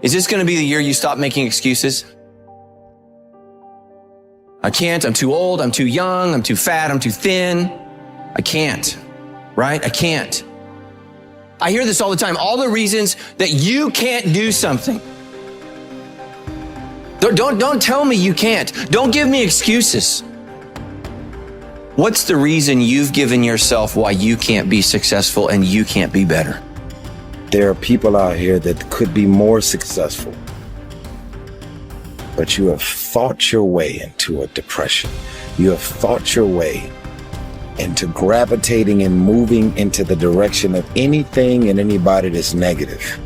Is this going to be the year you stop making excuses? I can't, I'm too old, I'm too young, I'm too fat, I'm too thin. I can't, right? I can't. I hear this all the time, all the reasons that you can't do something. Don't tell me you can't. Don't give me excuses. What's the reason you've given yourself why you can't be successful and you can't be better? There are people out here that could be more successful, but you have fought your way into a depression. You have fought your way into gravitating and moving into the direction of anything and anybody that's negative.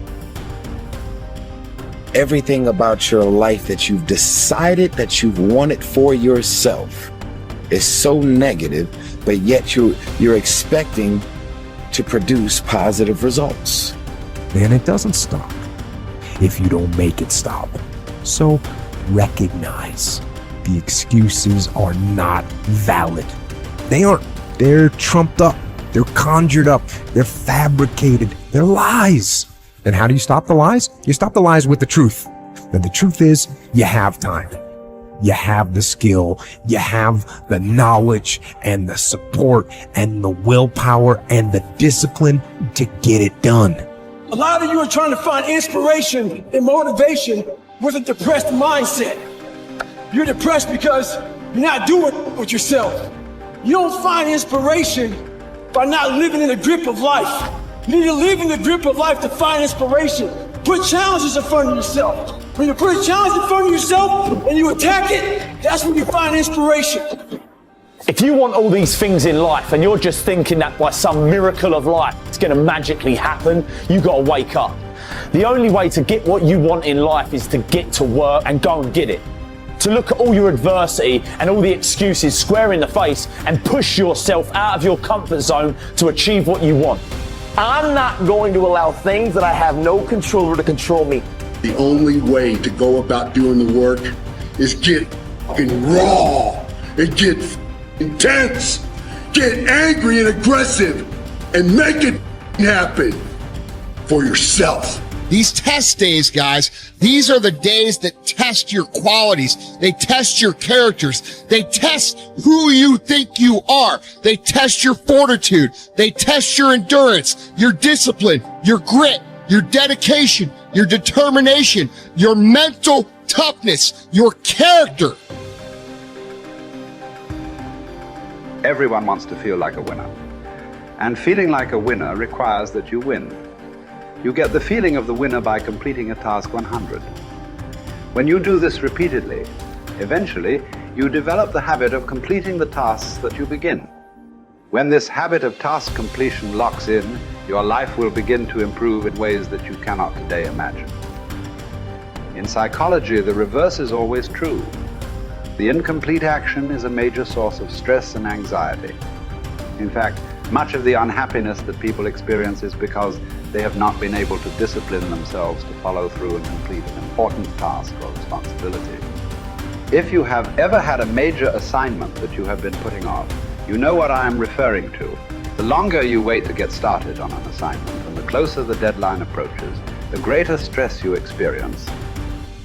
Everything about your life that you've decided that you've wanted for yourself is so negative, but yet you're expecting to produce positive results. And it doesn't stop if you don't make it stop. So recognize the excuses are not valid. They aren't. They're trumped up. They're conjured up. They're fabricated. They're lies. And how do you stop the lies? You stop the lies with the truth. And the truth is, you have time. You have the skill. You have the knowledge and the support and the willpower and the discipline to get it done. A lot of you are trying to find inspiration and motivation with a depressed mindset. You're depressed because you're not doing with yourself. You don't find inspiration by not living in the grip of life. You need to live in the grip of life to find inspiration. Put challenges in front of yourself. When you put a challenge in front of yourself and you attack it, that's when you find inspiration. If you want all these things in life and you're just thinking that by some miracle of life it's going to magically happen, you got to wake up. The only way to get what you want in life is to get to work and go and get it. To look at all your adversity and all the excuses square in the face and push yourself out of your comfort zone to achieve what you want. I'm not going to allow things that I have no control over to control me. The only way to go about doing the work is get raw and get intense, get angry and aggressive, and make it happen for yourself. These test days, guys, these are the days that test your qualities. They test your characters. They test who you think you are. They test your fortitude. They test your endurance, your discipline, your grit, your dedication, your determination, your mental toughness, your character. Everyone wants to feel like a winner. And feeling like a winner requires that you win. You get the feeling of the winner by completing a task 100. When you do this repeatedly, eventually you develop the habit of completing the tasks that you begin. When this habit of task completion locks in, your life will begin to improve in ways that you cannot today imagine. In psychology, the reverse is always true. The incomplete action is a major source of stress and anxiety. In fact, much of the unhappiness that people experience is because they have not been able to discipline themselves to follow through and complete an important task or responsibility. If you have ever had a major assignment that you have been putting off, you know what I am referring to. The longer you wait to get started on an assignment and the closer the deadline approaches, the greater stress you experience.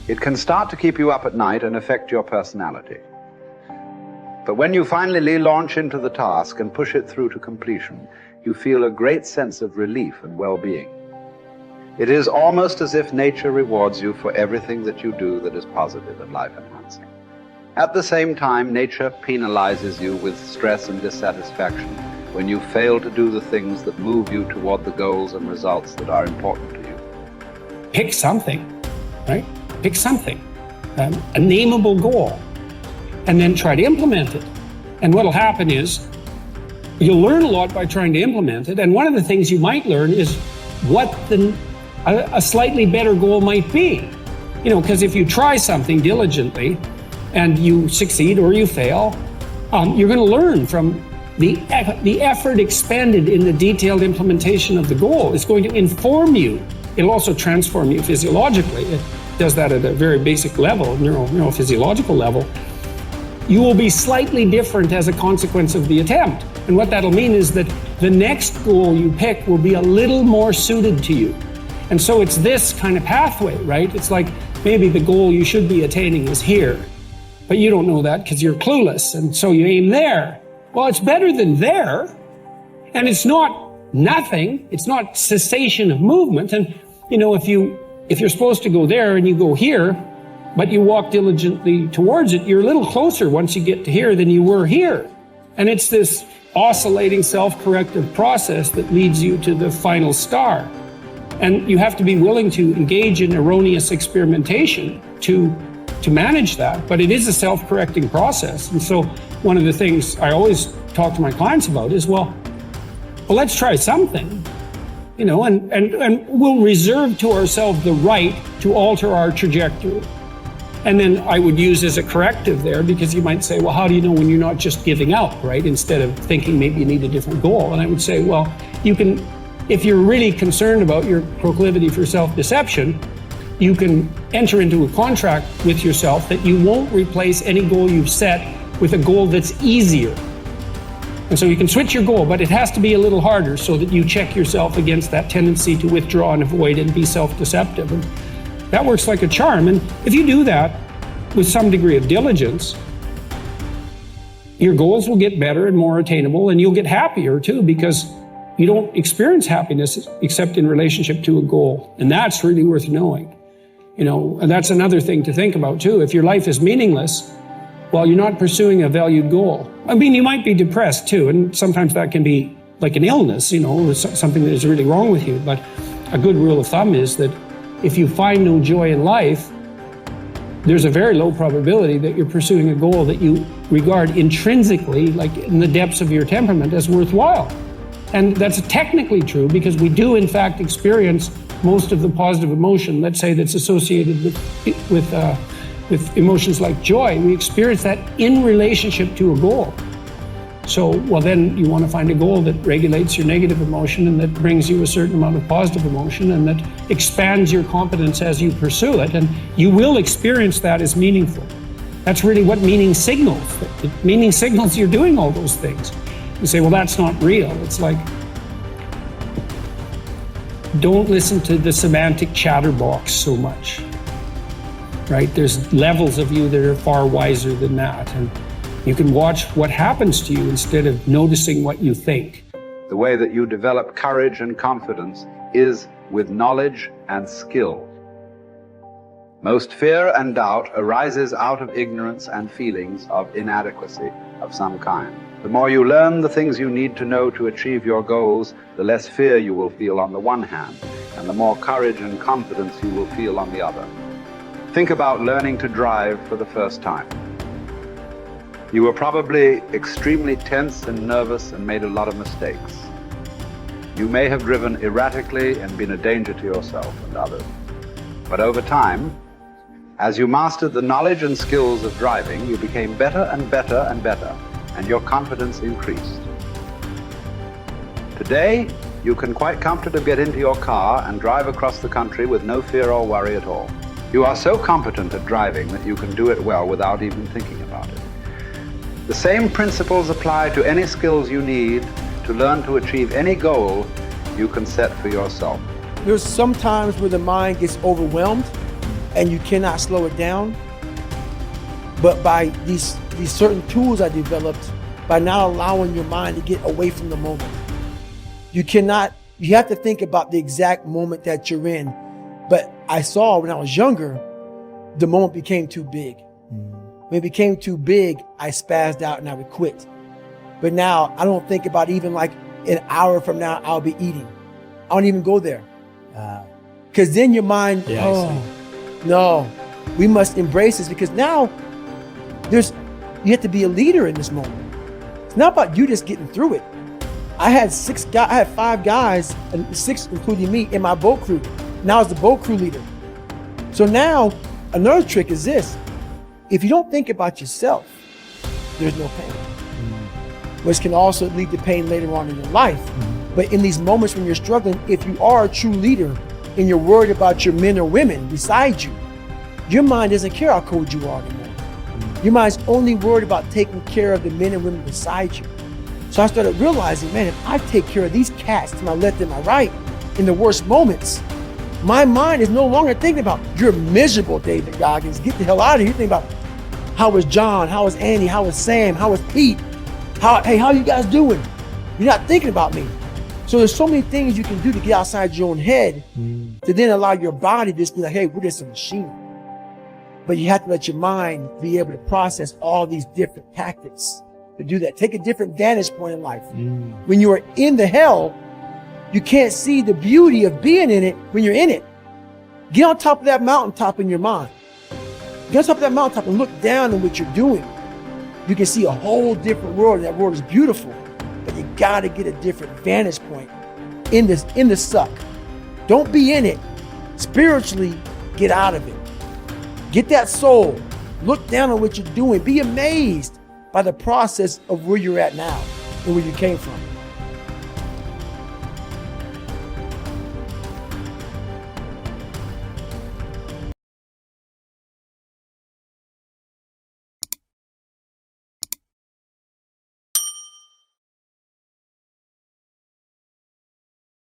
It can start to keep you up at night and affect your personality. But when you finally launch into the task and push it through to completion, you feel a great sense of relief and well-being. It is almost as if nature rewards you for everything that you do that is positive and life-enhancing. At the same time, nature penalizes you with stress and dissatisfaction when you fail to do the things that move you toward the goals and results that are important to you. Pick something, right? Pick something, a nameable goal, and then try to implement it. And what'll happen is you'll learn a lot by trying to implement it. And one of the things you might learn is what a slightly better goal might be. You know, because if you try something diligently and you succeed or you fail, you're going to learn from the effort expended in the detailed implementation of the goal. It's going to inform you. It'll also transform you physiologically. It does that at a very basic level, neurophysiological level. You will be slightly different as a consequence of the attempt. And what that'll mean is that the next goal you pick will be a little more suited to you. And so it's this kind of pathway, right? It's like maybe the goal you should be attaining is here, but you don't know that because you're clueless. And so you aim there. Well, it's better than there. And it's not nothing. It's not cessation of movement. And, you know, if you're supposed to go there and you go here, but you walk diligently towards it, you're a little closer once you get to here than you were here. And it's this oscillating self-corrective process that leads you to the final star. And you have to be willing to engage in erroneous experimentation to manage that, but it is a self-correcting process. And so one of the things I always talk to my clients about is, well, let's try something, you know, and we'll reserve to ourselves the right to alter our trajectory. And then I would use as a corrective there, because you might say, well, how do you know when you're not just giving up, right? Instead of thinking maybe you need a different goal. And I would say, well, you can, if you're really concerned about your proclivity for self-deception, you can enter into a contract with yourself that you won't replace any goal you've set with a goal that's easier. And so you can switch your goal, but it has to be a little harder so that you check yourself against that tendency to withdraw and avoid and be self-deceptive. And that works like a charm. And if you do that with some degree of diligence, your goals will get better and more attainable, and you'll get happier too, because you don't experience happiness except in relationship to a goal. And that's really worth knowing. You know, and that's another thing to think about too. If your life is meaningless, well, you're not pursuing a valued goal. I mean, you might be depressed too, and sometimes that can be like an illness, you know, or something that is really wrong with you. But a good rule of thumb is that if you find no joy in life, there's a very low probability that you're pursuing a goal that you regard intrinsically, like in the depths of your temperament, as worthwhile. And that's technically true, because we do in fact experience most of the positive emotion, let's say, that's associated with emotions like joy. We experience that in relationship to a goal. So, well, then you want to find a goal that regulates your negative emotion and that brings you a certain amount of positive emotion and that expands your competence as you pursue it. And you will experience that as meaningful. That's really what meaning signals. Meaning signals you're doing all those things. You say, well, that's not real. It's like, don't listen to the semantic chatterbox so much, right? There's levels of you that are far wiser than that. And you can watch what happens to you instead of noticing what you think. The way that you develop courage and confidence is with knowledge and skill. Most fear and doubt arises out of ignorance and feelings of inadequacy of some kind. The more you learn the things you need to know to achieve your goals, the less fear you will feel on the one hand, and the more courage and confidence you will feel on the other. Think about learning to drive for the first time. You were probably extremely tense and nervous and made a lot of mistakes. You may have driven erratically and been a danger to yourself and others. But over time, as you mastered the knowledge and skills of driving, you became better and better and better, and your confidence increased. Today, you can quite comfortably get into your car and drive across the country with no fear or worry at all. You are so competent at driving that you can do it well without even thinking about it. The same principles apply to any skills you need to learn to achieve any goal you can set for yourself. There's some times where the mind gets overwhelmed and you cannot slow it down. But by these certain tools I developed, by not allowing your mind to get away from the moment. You have to think about the exact moment that you're in. But I saw when I was younger, the moment became too big. When it became too big, I spazzed out and I would quit. But now I don't think about even like an hour from now, I'll be eating. I don't even go there. Because then your mind, no, we must embrace this, because now you have to be a leader in this moment. It's not about you just getting through it. I had 5 guys, and 6 including me, in my boat crew. Now I was the boat crew leader. So now another trick is this. If you don't think about yourself, there's no pain. Which can also lead to pain later on in your life. But in these moments when you're struggling, if you are a true leader and you're worried about your men or women beside you, your mind doesn't care how cold you are anymore. Your mind's only worried about taking care of the men and women beside you. So I started realizing, man, if I take care of these cats to my left and my right in the worst moments, My mind is no longer thinking about, you're miserable, David Goggins. Get the hell out of here. You think about, how was John? How was Andy? How was Sam? How was Pete? How you guys doing? You're not thinking about me. So there's so many things you can do to get outside your own head to then allow your body to just be like, hey, we're just a machine. But you have to let your mind be able to process all these different tactics to do that. Take a different vantage point in life. When you are in the hell, you can't see the beauty of being in it when you're in it. Get on top of that mountaintop in your mind. Get on top of that mountaintop and look down on what you're doing. You can see a whole different world. That world is beautiful. But you gotta get a different vantage point in the suck. Don't be in it. Spiritually, get out of it. Get that soul. Look down on what you're doing. Be amazed by the process of where you're at now and where you came from.